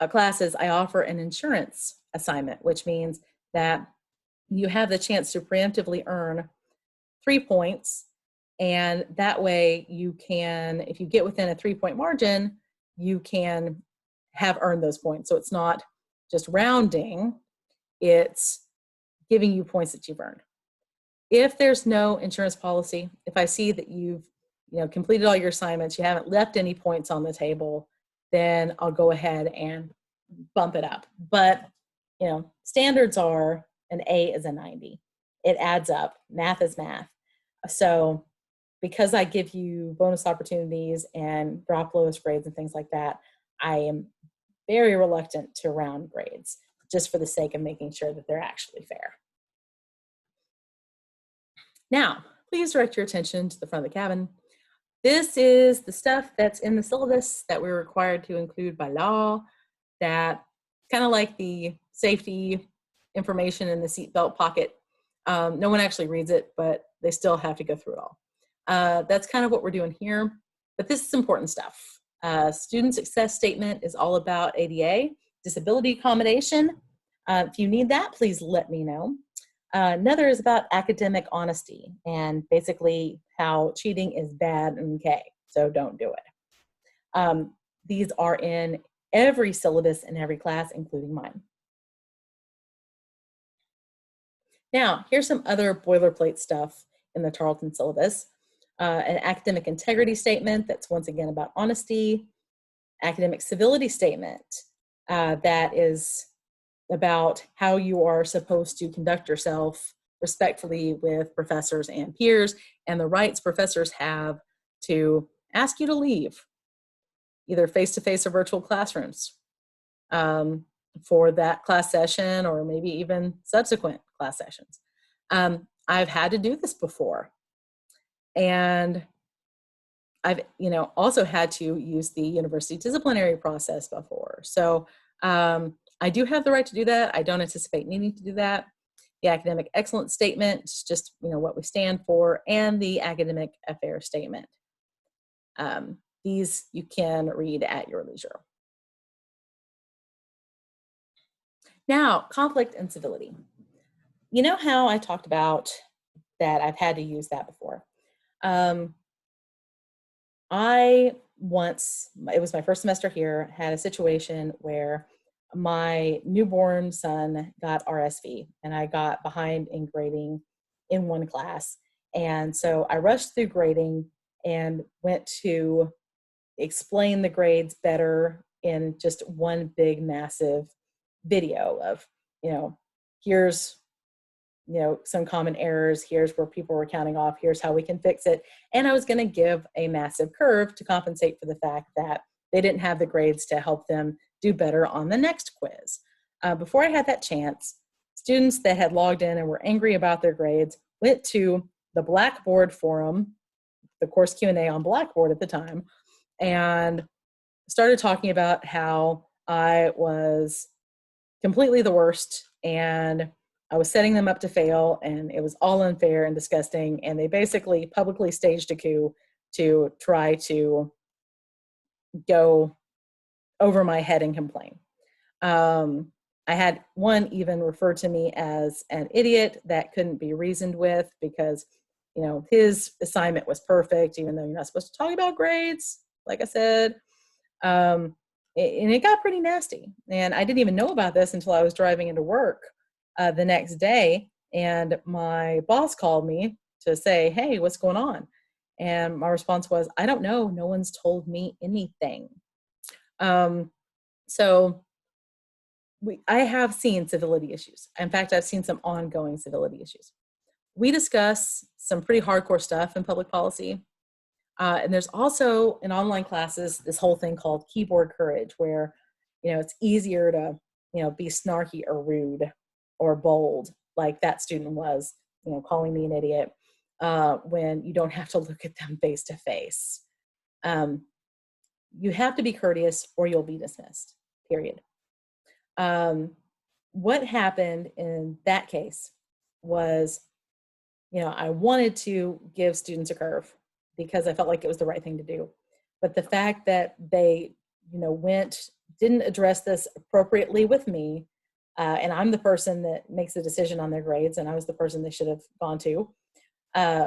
classes, I offer an insurance assignment, which means that you have the chance to preemptively earn 3 points. And that way you can, if you get within a 3-point margin, you can have earned those points. So it's not just rounding, it's giving you points that you've earned. If there's no insurance policy, if I see that you've completed all your assignments, you haven't left any points on the table, then I'll go ahead and bump it up. But standards are an A is a 90. It adds up. Math is math. So because I give you bonus opportunities and drop lowest grades and things like that, I am very reluctant to round grades just for the sake of making sure that they're actually fair. Now, please direct your attention to the front of the cabin. This is the stuff that's in the syllabus that we're required to include by law, that kind of like the safety information in the seatbelt pocket. No one actually reads it, but they still have to go through it all. That's kind of what we're doing here, but this is important stuff. Student success statement is all about ADA, disability accommodation. If you need that, please let me know. Another is about academic honesty and basically how cheating is bad and okay, so don't do it. These are in every syllabus in every class, including mine. Now, here's some other boilerplate stuff in the Tarleton syllabus. An academic integrity statement that's once again about honesty. Academic civility statement that is about how you are supposed to conduct yourself respectfully with professors and peers, and the rights professors have to ask you to leave, either face-to-face or virtual classrooms, for that class session or maybe even subsequent class sessions. I've had to do this before. And I've also had to use the university disciplinary process before. So I do have the right to do that. I don't anticipate needing to do that. The academic excellence statement, just what we stand for, and the academic affairs statement. These you can read at your leisure. Now, conflict and civility. You know how I talked about that I've had to use that before. I once, it was my first semester here, had a situation where my newborn son got RSV and I got behind in grading in one class. And so I rushed through grading and went to explain the grades better in just one big massive video of, here's some common errors, here's where people were counting off, here's how we can fix it. And I was going to give a massive curve to compensate for the fact that they didn't have the grades to help them do better on the next quiz. Before I had that chance, students that had logged in and were angry about their grades went to the Blackboard forum, the course Q&A on Blackboard at the time, and started talking about how I was completely the worst and I was setting them up to fail, and it was all unfair and disgusting, and they basically publicly staged a coup to try to go over my head and complain. I had one even refer to me as an idiot that couldn't be reasoned with because, his assignment was perfect, even though you're not supposed to talk about grades, like I said. And it got pretty nasty. And I didn't even know about this until I was driving into work the next day. And my boss called me to say, hey, what's going on? And my response was, I don't know. No one's told me anything. So I have seen civility issues. In fact, I've seen some ongoing civility issues. We discuss some pretty hardcore stuff in public policy. And there's also in online classes this whole thing called keyboard courage, where it's easier to be snarky or rude or bold, like that student was, calling me an idiot, when you don't have to look at them face to face. You have to be courteous or you'll be dismissed, period. What happened in that case was, I wanted to give students a curve because I felt like it was the right thing to do. But the fact that they, didn't address this appropriately with me, and I'm the person that makes the decision on their grades, and I was the person they should have gone to,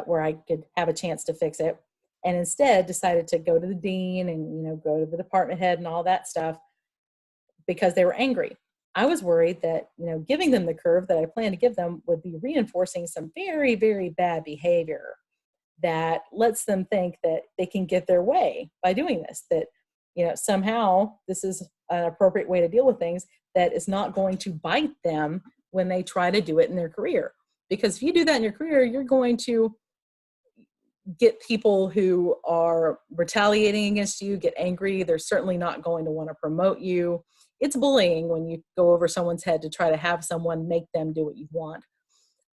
where I could have a chance to fix it, and instead decided to go to the dean and, go to the department head and all that stuff because they were angry. I was worried that, giving them the curve that I planned to give them would be reinforcing some very, very bad behavior that lets them think that they can get their way by doing this, that, somehow this is an appropriate way to deal with things that is not going to bite them when they try to do it in their career. Because if you do that in your career, you're going to get people who are retaliating against you, get angry. They're certainly not going to want to promote you. It's bullying when you go over someone's head to try to have someone make them do what you want.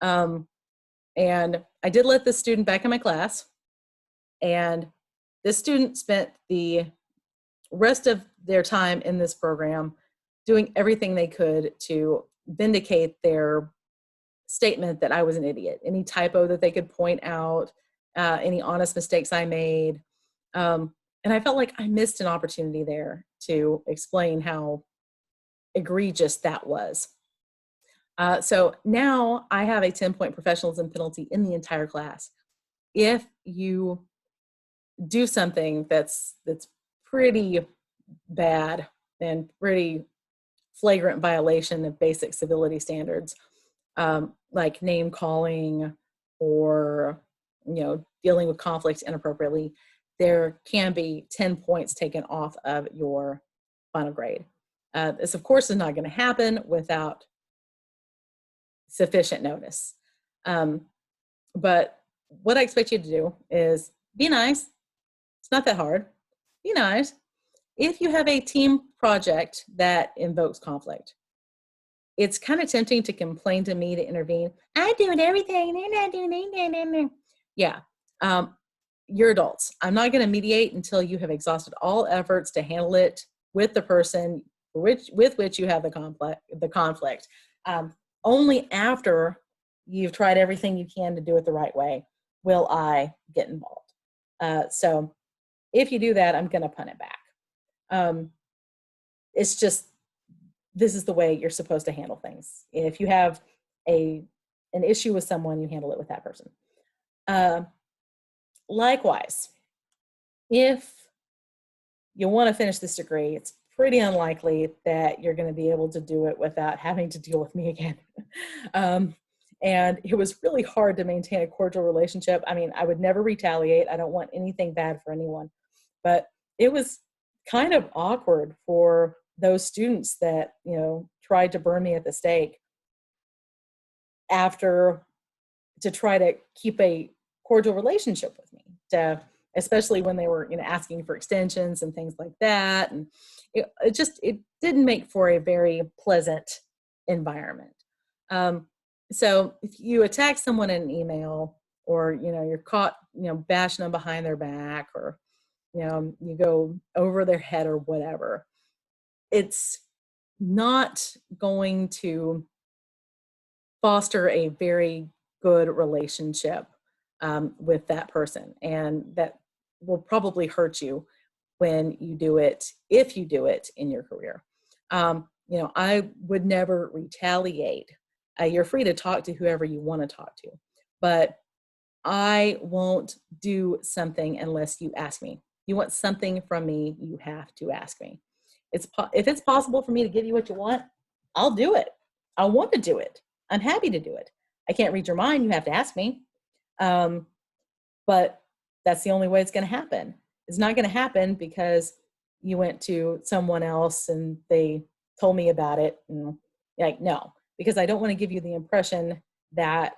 And I did let this student back in my class, and this student spent the rest of their time in this program doing everything they could to vindicate their statement that I was an idiot. Any typo that they could point out, any honest mistakes I made. And I felt like I missed an opportunity there to explain how egregious that was. So now I have a 10-point professionalism penalty in the entire class. If you do something that's pretty bad and pretty flagrant violation of basic civility standards, like name calling or dealing with conflict inappropriately, there can be 10 points taken off of your final grade. This, of course, is not going to happen without sufficient notice. But what I expect you to do is be nice. It's not that hard. Be nice. If you have a team project that invokes conflict, it's kind of tempting to complain to me to intervene. I'm doing everything. They're not doing anything. Yeah. You're adults. I'm not going to mediate until you have exhausted all efforts to handle it with the person with which you have the conflict. Only after you've tried everything you can to do it the right way will I get involved. So if you do that, I'm going to punt it back. It's just, this is the way you're supposed to handle things. If you have an issue with someone, you handle it with that person. Likewise, if you want to finish this degree, it's pretty unlikely that you're going to be able to do it without having to deal with me again. And it was really hard to maintain a cordial relationship. I mean, I would never retaliate. I don't want anything bad for anyone. But it was kind of awkward for those students that, tried to burn me at the stake to try to keep a cordial relationship with me, especially when they were, asking for extensions and things like that. And it didn't make for a very pleasant environment. So if you attack someone in an email, or, you're caught, bashing them behind their back, or, you go over their head or whatever, it's not going to foster a very good relationship with that person. And that will probably hurt you when you do it, if you do it in your career. I would never retaliate. You're free to talk to whoever you want to talk to, but I won't do something unless you ask me. You want something from me, you have to ask me. If it's possible for me to give you what you want, I'll do it. I want to do it. I'm happy to do it. I can't read your mind. You have to ask me. Um, but that's the only way it's going to happen. It's not going to happen because you went to someone else and they told me about it. And like, no, because I don't want to give you the impression that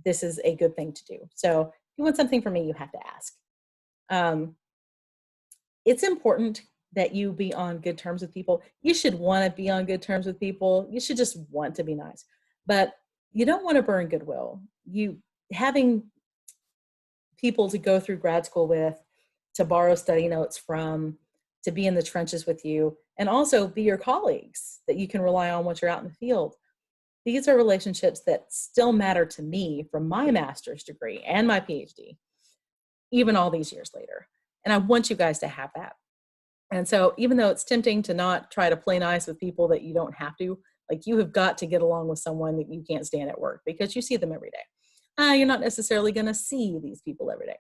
this is a good thing to do. So if you want something from me, you have to ask. It's important that you be on good terms with people. You should want to be on good terms with people. You should just want to be nice, but you don't want to burn goodwill. Having people to go through grad school with, to borrow study notes from, to be in the trenches with you, and also be your colleagues that you can rely on once you're out in the field. These are relationships that still matter to me from my master's degree and my PhD, even all these years later. And I want you guys to have that. And so even though it's tempting to not try to play nice with people that you don't have to, like you have got to get along with someone that you can't stand at work because you see them every day. You're not necessarily going to see these people every day.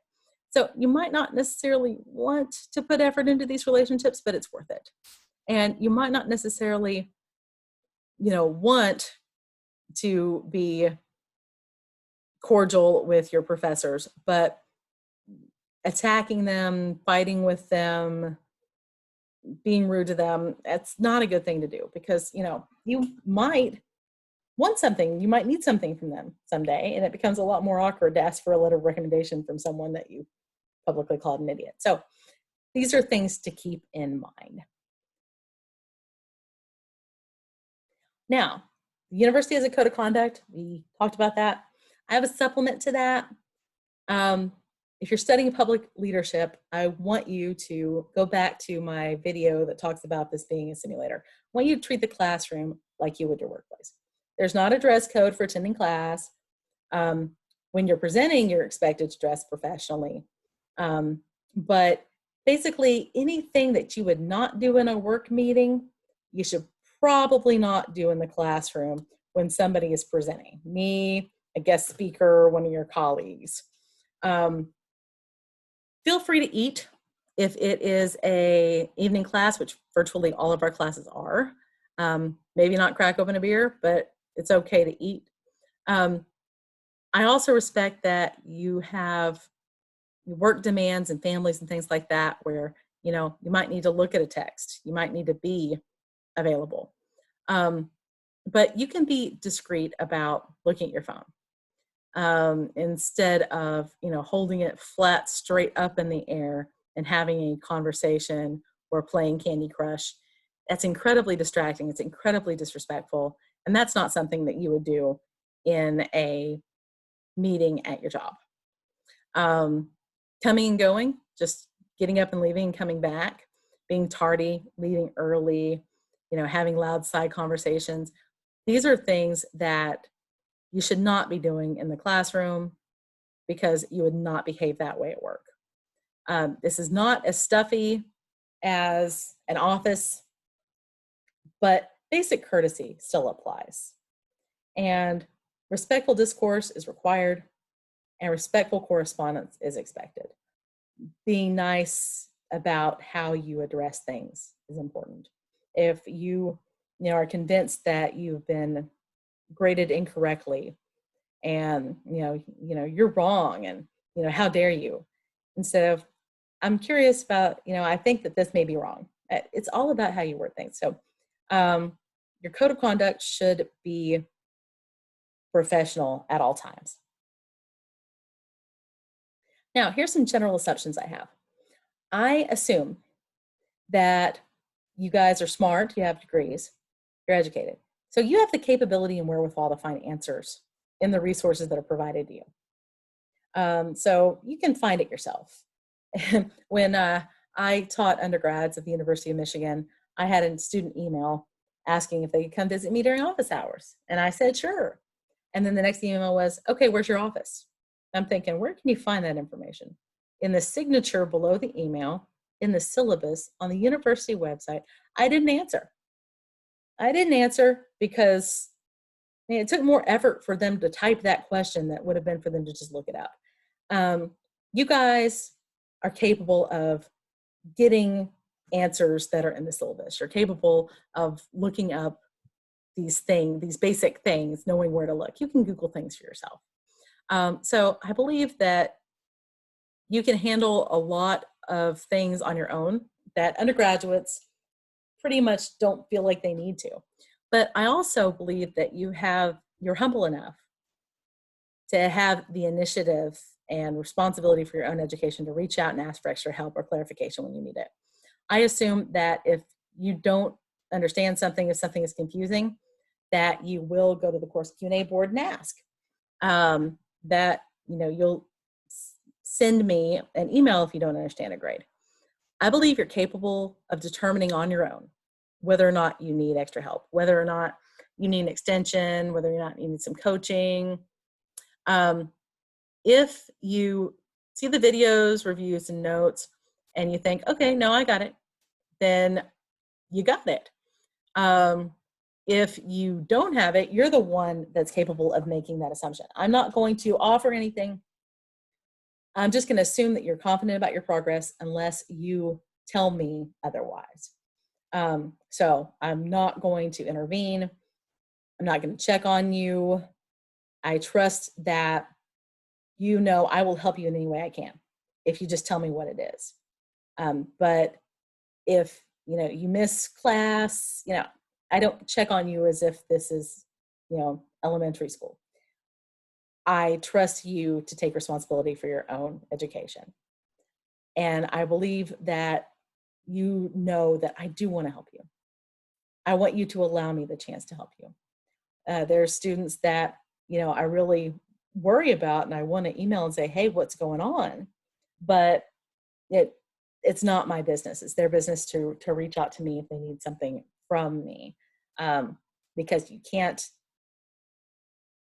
So you might not necessarily want to put effort into these relationships, but it's worth it. And you might not necessarily, want to be cordial with your professors, but attacking them, fighting with them, being rude to them, that's not a good thing to do because, you might want something, you might need something from them someday, and it becomes a lot more awkward to ask for a letter of recommendation from someone that you publicly called an idiot. So these are things to keep in mind. Now, the university has a code of conduct. We talked about that. I have a supplement to that. If you're studying public leadership, I want you to go back to my video that talks about this being a simulator. I want you to treat the classroom like you would your workplace. There's not a dress code for attending class. When you're presenting, you're expected to dress professionally. But basically, anything that you would not do in a work meeting, you should probably not do in the classroom when somebody is presenting. Me, a guest speaker, one of your colleagues. Feel free to eat if it is a evening class, which virtually all of our classes are. Maybe not crack open a beer, but it's okay to eat. I also respect that you have work demands and families and things like that where, you might need to look at a text. You might need to be available. But you can be discreet about looking at your phone instead of, holding it flat straight up in the air and having a conversation or playing Candy Crush. That's incredibly distracting. It's incredibly disrespectful. And that's not something that you would do in a meeting at your job. Coming and going, just getting up and leaving and coming back, being tardy, leaving early, having loud side conversations. These are things that you should not be doing in the classroom because you would not behave that way at work. This is not as stuffy as an office, but basic courtesy still applies. And respectful discourse is required, and respectful correspondence is expected. Being nice about how you address things is important. If you, are convinced that you've been graded incorrectly and, you're wrong and, how dare you? Instead of, I'm curious about, I think that this may be wrong. It's all about how you word things. So your code of conduct should be professional at all times. Now, here's some general assumptions I have. I assume that you guys are smart, you have degrees, you're educated. So you have the capability and wherewithal to find answers in the resources that are provided to you. So you can find it yourself. When I taught undergrads at the University of Michigan, I had a student email asking if they could come visit me during office hours. And I said, sure. And then the next email was, okay, where's your office? I'm thinking, where can you find that information? In the signature below the email, in the syllabus, on the university website. I didn't answer. Because it took more effort for them to type that question that would have been for them to just look it up. You guys are capable of getting answers that are in the syllabus. You're capable of looking up these basic things, knowing where to look. You can Google things for yourself. So I believe that you can handle a lot of things on your own that undergraduates pretty much don't feel like they need to. But I also believe that you're humble enough to have the initiative and responsibility for your own education to reach out and ask for extra help or clarification when you need it. I assume that if you don't understand something, if something is confusing, that you will go to the course Q&A board and ask. That you'll send me an email if you don't understand a grade. I believe you're capable of determining on your own whether or not you need extra help, whether or not you need an extension, whether or not you need some coaching. If you see the videos, reviews, and notes, and you think, okay, no, I got it, then you got it. If you don't have it, you're the one that's capable of making that assumption. I'm not going to offer anything. I'm just going to assume that you're confident about your progress unless you tell me otherwise. So I'm not going to intervene. I'm not going to check on you. I trust that I will help you in any way I can if you just tell me what it is. But if you miss class, I don't check on you as if this is elementary school. I trust you to take responsibility for your own education. And I believe that that I do want to help you. I want you to allow me the chance to help you. There are students that, I really worry about, and I want to email and say, hey, what's going on? But it's not my business. It's their business to reach out to me if they need something from me, because you can't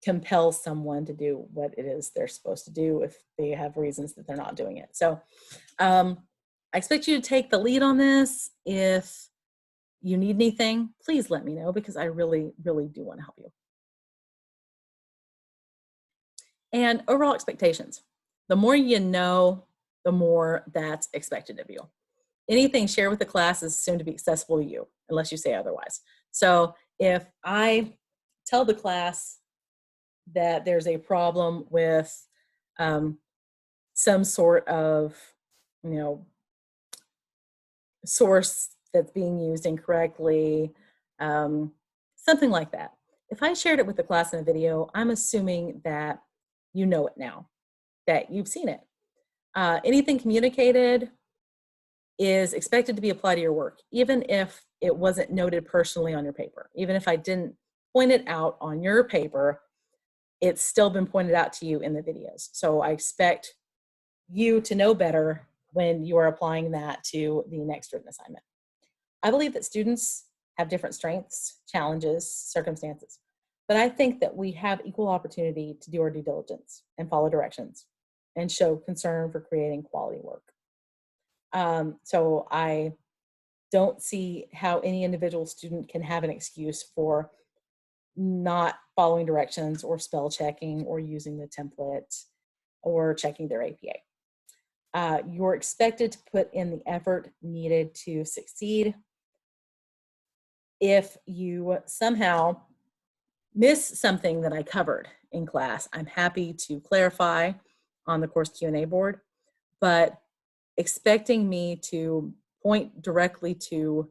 compel someone to do what it is they're supposed to do if they have reasons that they're not doing it. So I expect you to take the lead on this. If you need anything, please let me know, because I really, really do want to help you. And overall expectations. The more you know, the more that's expected of you. Anything shared with the class is assumed to be accessible to you, unless you say otherwise. So if I tell the class that there's a problem with some sort of, source that's being used incorrectly, something like that. If I shared it with the class in a video, I'm assuming that you know it now, that you've seen it. Anything communicated is expected to be applied to your work, even if it wasn't noted personally on your paper. Even if I didn't point it out on your paper, it's still been pointed out to you in the videos. So I expect you to know better when you are applying that to the next written assignment. I believe that students have different strengths, challenges, circumstances, but I think that we have equal opportunity to do our due diligence and follow directions and show concern for creating quality work. So I don't see how any individual student can have an excuse for not following directions or spell checking or using the template or checking their APA. You're expected to put in the effort needed to succeed. If you somehow miss something that I covered in class, I'm happy to clarify on the course Q&A board, but expecting me to point directly to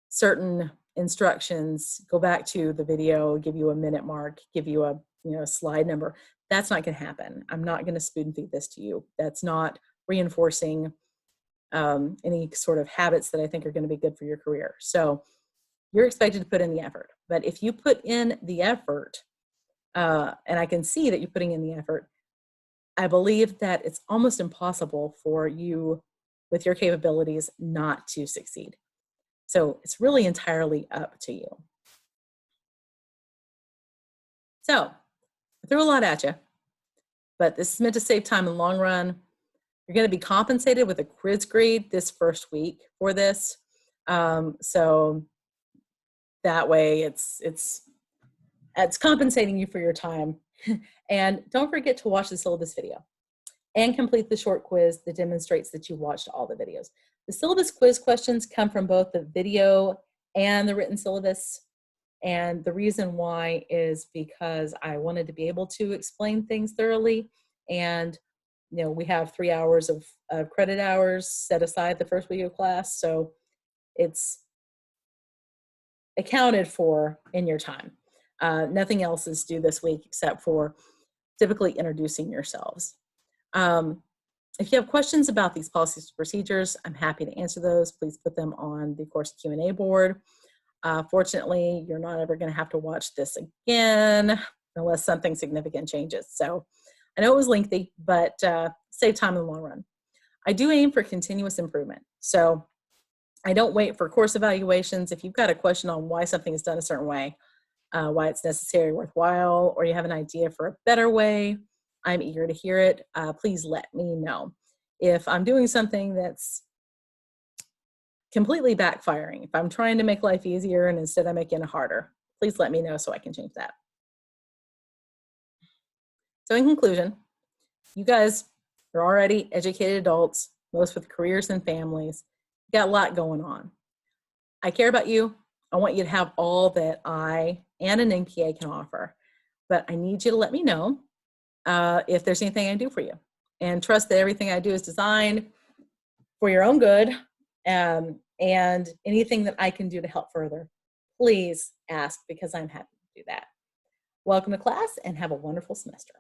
certain instructions, go back to the video, give you a minute mark, give you a slide number, that's not going to happen. I'm not going to spoon feed this to you. That's not reinforcing any sort of habits that I think are going to be good for your career. So you're expected to put in the effort. But if you put in the effort, and I can see that you're putting in the effort, I believe that it's almost impossible for you, with your capabilities, not to succeed. So it's really entirely up to you. So I threw a lot at you, but this is meant to save time in the long run. You're going to be compensated with a quiz grade this first week for this. So that way it's compensating you for your time. And don't forget to watch the syllabus video. and complete the short quiz that demonstrates that you watched all the videos. The syllabus quiz questions come from both the video and the written syllabus. And the reason why is because I wanted to be able to explain things thoroughly. And, you know, we have 3 hours of credit hours set aside the first week of class. So it's accounted for in your time. Nothing else is due this week except for typically introducing yourselves. If you have questions about these policies and procedures, I'm happy to answer those. Please put them on the course Q&A board. Fortunately, you're not ever going to have to watch this again unless something significant changes. So I know it was lengthy, but save time in the long run. I do aim for continuous improvement. So I don't wait for course evaluations. If you've got a question on why something is done a certain way, why it's necessary, worthwhile, or you have an idea for a better way, I'm eager to hear it. Please let me know. If I'm doing something that's completely backfiring, if I'm trying to make life easier and instead I'm making it harder, please let me know so I can change that. So in conclusion, you guys are already educated adults, most with careers and families. You got a lot going on. I care about you. I want you to have all that I and an NPA can offer, but I need you to let me know if there's anything I can do for you. And trust that everything I do is designed for your own good, and anything that I can do to help further, please ask, because I'm happy to do that. Welcome to class and have a wonderful semester.